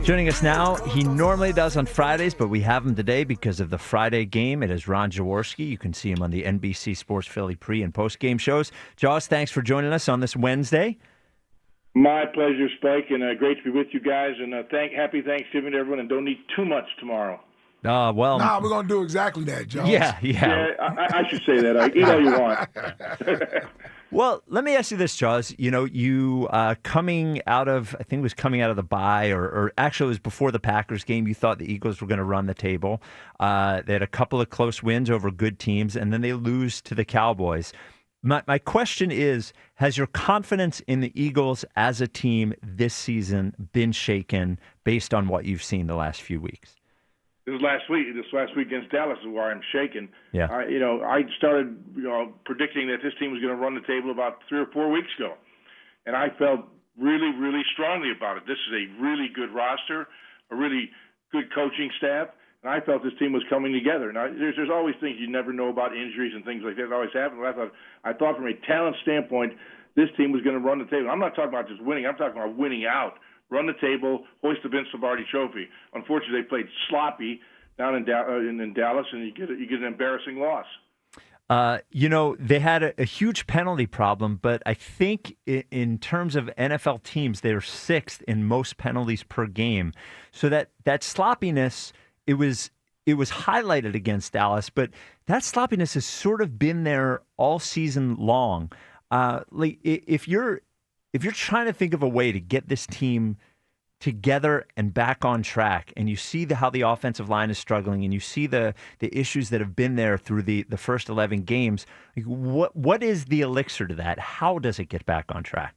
Joining us now, he normally does on Fridays, but we have him today because of the Friday game. It is Ron Jaworski. You can see him on the NBC Sports Philly pre- and post-game shows. Jaws, thanks for joining us on this Wednesday. My pleasure, Spike, and great to be with you guys. And happy Thanksgiving to everyone, and don't eat too much tomorrow. Well, we're going to do exactly that, Jaws. Yeah. I should say that. Eat all you want. Well, let me ask you this, Jaws. You coming out of, I think it was coming out of the bye, or actually it was before the Packers game, you thought the Eagles were going to run the table. They had a couple of close wins over good teams, and then they lose to the Cowboys. My question is, has your confidence in the Eagles as a team this season been shaken based on what you've seen the last few weeks? This last week against Dallas is where I'm shaken. Yeah. I started predicting that this team was going to run the table about 3 or 4 weeks ago, and I felt really, really strongly about it. This is a really good roster, a really good coaching staff, and I felt this team was coming together. Now, there's always things you never know about, injuries and things like that always happen. But I thought from a talent standpoint, this team was going to run the table. I'm not talking about just winning. I'm talking about winning out. Run the table, hoist the Vince Lombardi Trophy. Unfortunately, they played sloppy down in Dallas, and you get an embarrassing loss. They had a huge penalty problem, but I think in terms of NFL teams, they're sixth in most penalties per game. So that sloppiness, it was highlighted against Dallas, but that sloppiness has sort of been there all season long. If you're trying to think of a way to get this team together and back on track, and you see how the offensive line is struggling, and you see the issues that have been there through the first 11 games, what is the elixir to that? How does it get back on track?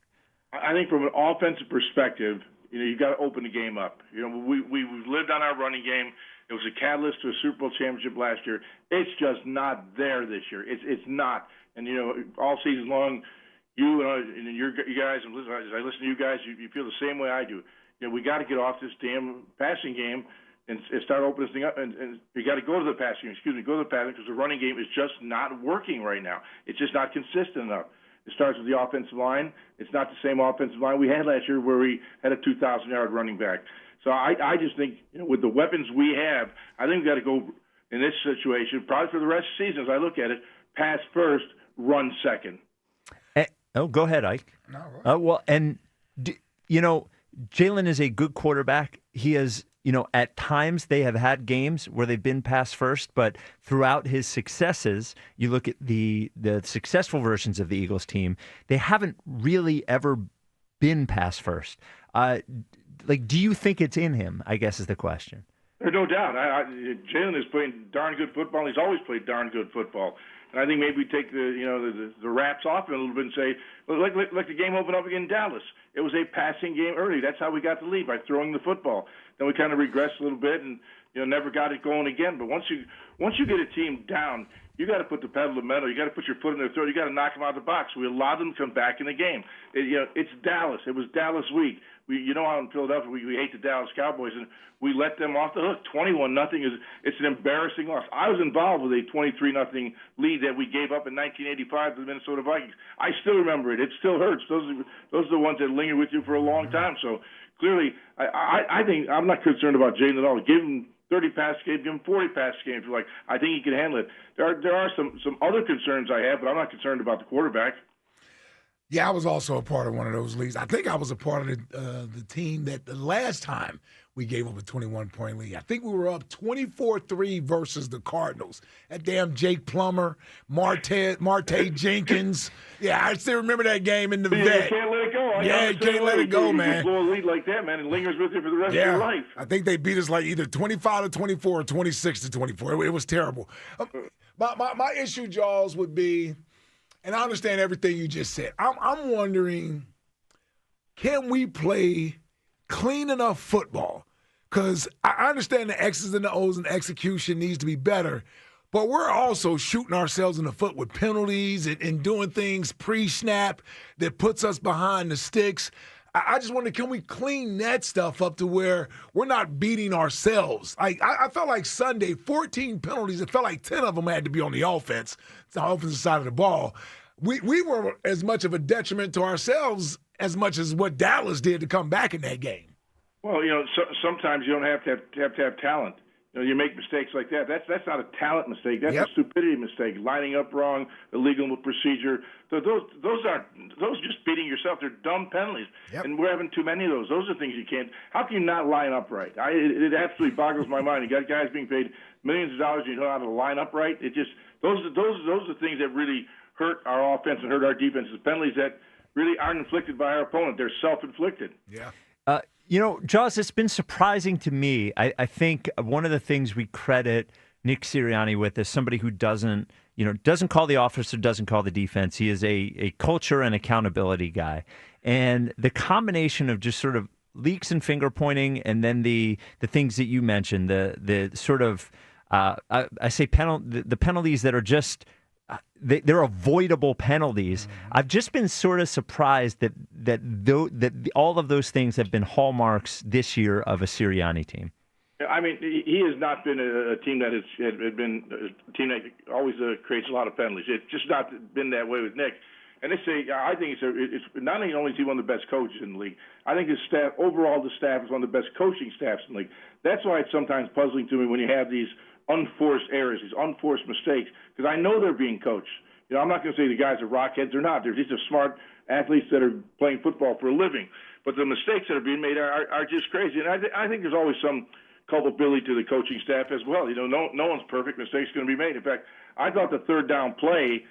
I think from an offensive perspective, you've got to open the game up. We've lived on our running game. It was a catalyst to a Super Bowl championship last year. It's just not there this year. It's not. And, all season long, you guys, and as I listen to you guys, you feel the same way I do. We got to get off this damn passing game and start opening this thing up. And you got to go to the passing game. Go to the passing, because the running game is just not working right now. It's just not consistent enough. It starts with the offensive line. It's not the same offensive line we had last year, where we had a 2,000-yard running back. So I just think, with the weapons we have, I think we've got to go in this situation, probably for the rest of the season, as I look at it, pass first, run second. Go ahead, Ike. No. Jalen is a good quarterback. He is, at times they have had games where they've been pass first, but throughout his successes, you look at the successful versions of the Eagles team, they haven't really ever been pass first. Do you think it's in him, I guess is the question. There's no doubt. Jalen is playing darn good football. He's always played darn good football. And I think maybe we take the wraps off a little bit and say, like the game opened up against Dallas. It was a passing game early. That's how we got the lead, by throwing the football. Then we kind of regressed a little bit and never got it going again. But once you get a team down, you got to put the pedal to the metal. You got to put your foot in their throat. You got to knock them out of the box. We allowed them to come back in the game. It's Dallas. It was Dallas week. How in Philadelphia we hate the Dallas Cowboys, and we let them off the hook. 21-0 it's an embarrassing loss. I was involved with a 23-0 lead that we gave up in 1985 to the Minnesota Vikings. I still remember it. It still hurts. Those are the ones that linger with you for a long time. So clearly, I think I'm not concerned about Jalen at all. Give him 30 pass games, give him 40 pass games. I think he can handle it. There are some other concerns I have, but I'm not concerned about the quarterback. Yeah, I was also a part of one of those leagues. I think I was a part of the team that the last time we gave up a 21-point lead. I think we were up 24-3 versus the Cardinals. That damn Jake Plummer, Marte Jenkins. Yeah, I still remember that game in the vet. You can't let it go. You can't let it go, man. You blow a lead like that, man, and lingers with you for the rest of your life. I think they beat us like either 25-24 or 26-24. It was terrible. My issue, Jaws, would be, and I understand everything you just said. I'm wondering, can we play clean enough football? Because I understand the X's and the O's and execution needs to be better, but we're also shooting ourselves in the foot with penalties and doing things pre-snap that puts us behind the sticks. I just wonder, can we clean that stuff up to where we're not beating ourselves? I felt like Sunday, 14 penalties. It felt like 10 of them had to be on the offensive side of the ball. We were as much of a detriment to ourselves as much as what Dallas did to come back in that game. Well, sometimes you don't have to have talent. You make mistakes like that. That's not a talent mistake. That's a stupidity mistake. Lining up wrong, illegal procedure. So those just beating yourself. They're dumb penalties, and we're having too many of those. Those are things you can't. How can you not line up right? It absolutely boggles my mind. You got guys being paid millions of dollars, and you don't know how to line up right. It just those are things that really hurt our offense and hurt our defense. The penalties that really aren't inflicted by our opponent. They're self-inflicted. Yeah. Jaws, it's been surprising to me. I think one of the things we credit Nick Sirianni with is somebody who doesn't call the offense or doesn't call the defense. He is a culture and accountability guy. And the combination of just sort of leaks and finger pointing and then the things that you mentioned, the sort of, the penalties that are just, they're avoidable penalties. I've just been sort of surprised that all of those things have been hallmarks this year of a Sirianni team. I mean, he has not been a team that had been a team that always creates a lot of penalties. It's just not been that way with Nick. And I think it's not only is he one of the best coaches in the league. I think his staff overall, the staff is one of the best coaching staffs in the league. That's why it's sometimes puzzling to me when you have these unforced errors, these unforced mistakes, because I know they're being coached. I'm not going to say the guys are rockheads. They're not. They're just smart athletes that are playing football for a living. But the mistakes that are being made are just crazy. And I think there's always some culpability to the coaching staff as well. No one's perfect. Mistakes going to be made. In fact, I thought the third down play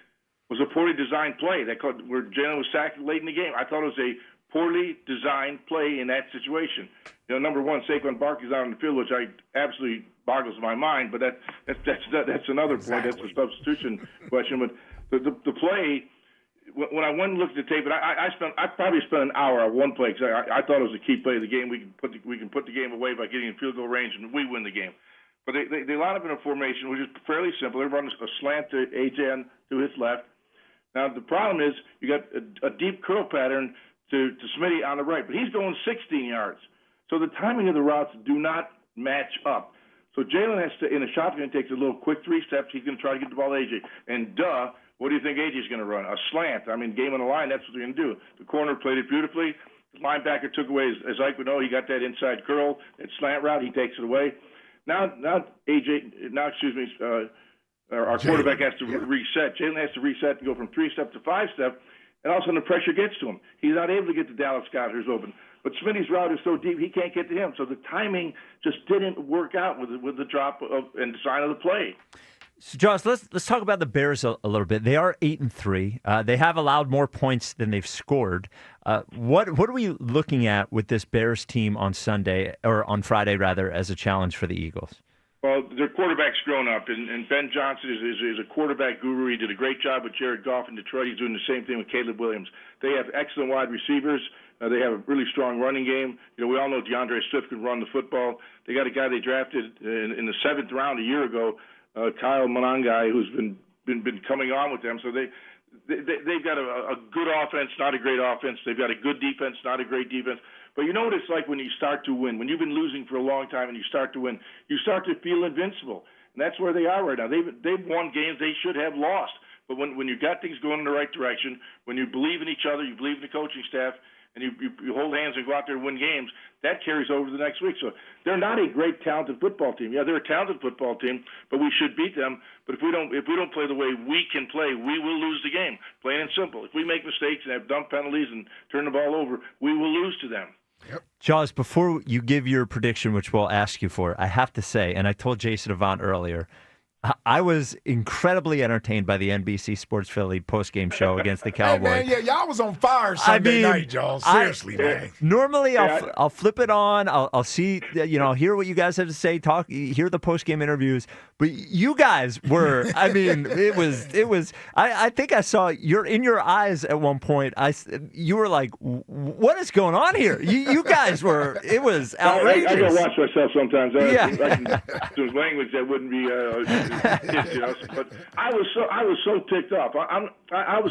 was a poorly designed play where Jalen was sacked late in the game. I thought it was a poorly designed play in that situation. Number one, Saquon Barkley's out on the field, which absolutely boggles my mind. But that's another point. That's a substitution question. But the play, when I went and looked at the tape, and I probably spent an hour on one play because I thought it was a key play of the game. We can put the game away by getting in field goal range, and we win the game. But they line up in a formation which is fairly simple. They run a slant to AJ to his left. Now the problem is you got a deep curl pattern to Smitty on the right, but he's going 16 yards. So the timing of the routes do not match up. So Jalen has to, in a shotgun, takes a little quick 3 steps. He's going to try to get the ball to AJ. And what do you think AJ's going to run? A slant. I mean, game on the line, that's what they're going to do. The corner played it beautifully. The linebacker took away, as Ike would know, he got that inside curl, that slant route. He takes it away. Now our quarterback has to reset. Jalen has to reset to go from 3-step to 5-step, and all of a sudden the pressure gets to him. He's not able to get the Dallas Cowboys open. But Smitty's route is so deep, he can't get to him. So the timing just didn't work out with the drop and design of the play. So, Josh, let's talk about the Bears a little bit. They are 8-3. They have allowed more points than they've scored. What are we looking at with this Bears team on Sunday, or on Friday rather, as a challenge for the Eagles? Well, their quarterback's grown up, and Ben Johnson is a quarterback guru. He did a great job with Jared Goff in Detroit. He's doing the same thing with Caleb Williams. They have excellent wide receivers. They have a really strong running game. We all know DeAndre Swift can run the football. They got a guy they drafted in the 7th round a year ago, Kyle Monangai, who's been coming on with them. So they've got a good offense, not a great offense. They've got a good defense, not a great defense. But you know what it's like when you start to win. When you've been losing for a long time and you start to win, you start to feel invincible. And that's where they are right now. They've won games they should have lost. But when you got things going in the right direction, when you believe in each other, you believe in the coaching staff, and you hold hands and go out there and win games, that carries over to the next week. So they're not a great, talented football team. Yeah, they're a talented football team, but we should beat them. But if we don't play the way we can play, we will lose the game, plain and simple. If we make mistakes and have dumb penalties and turn the ball over, we will lose to them. Yep. Jaws, before you give your prediction, which we'll ask you for, I have to say, and I told Jason Avant earlier, I was incredibly entertained by the NBC Sports Philly postgame show against the Cowboys. Hey man, y'all was on fire Sunday night, y'all. Seriously, man. Normally, I'll flip it on. I'll see, hear what you guys have to say, hear the postgame interviews. But you guys were, it was. I think I saw in your eyes at one point. You were like, "What is going on here?" You guys were. It was outrageous. I gotta watch myself sometimes. There's language that wouldn't be. But I was so ticked off. I was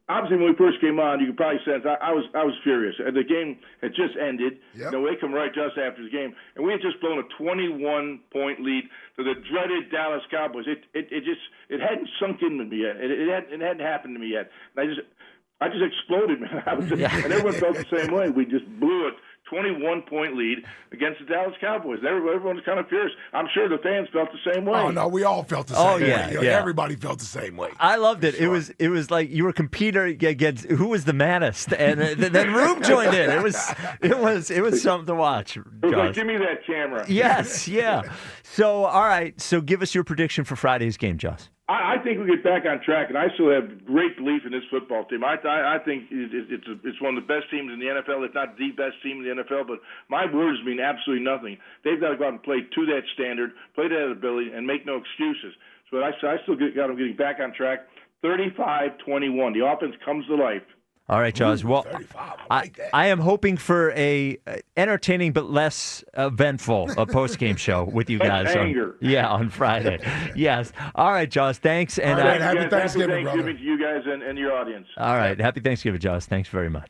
obviously when we first came on, you could probably sense I was furious. The game had just ended. Yep. They come right just after the game, and we had just blown a 21-point lead to the dreaded Dallas Cowboys. It hadn't sunk into me yet. It hadn't happened to me yet. And I just exploded, man. And everyone felt the same way. We just blew a 21-point lead against the Dallas Cowboys. Everyone's kind of fierce. I'm sure the fans felt the same way. Oh no, we all felt the same way. Yeah. Everybody felt the same way. I loved it. Sure. It was like you were competing against who was the maddest, and then Rube joined in. It was something to watch. It was Josh. like, give me that camera. Yes, yeah. So all right, so give us your prediction for Friday's game, Josh. I think we get back on track, and I still have great belief in this football team. I think it's one of the best teams in the NFL, if not the best team in the NFL. But my words mean absolutely nothing. They've got to go out and play to that standard, play to that ability, and make no excuses. So I still got them getting back on track. 35-21. The offense comes to life. All right, Jaws. Well, 35. I like that. I am hoping for a entertaining but less eventful post-game show with you guys. On Friday. Yes. All right, Jaws. Thanks. And happy Thanksgiving, brother. to you guys and your audience. All right. Happy Thanksgiving, Jaws. Thanks very much.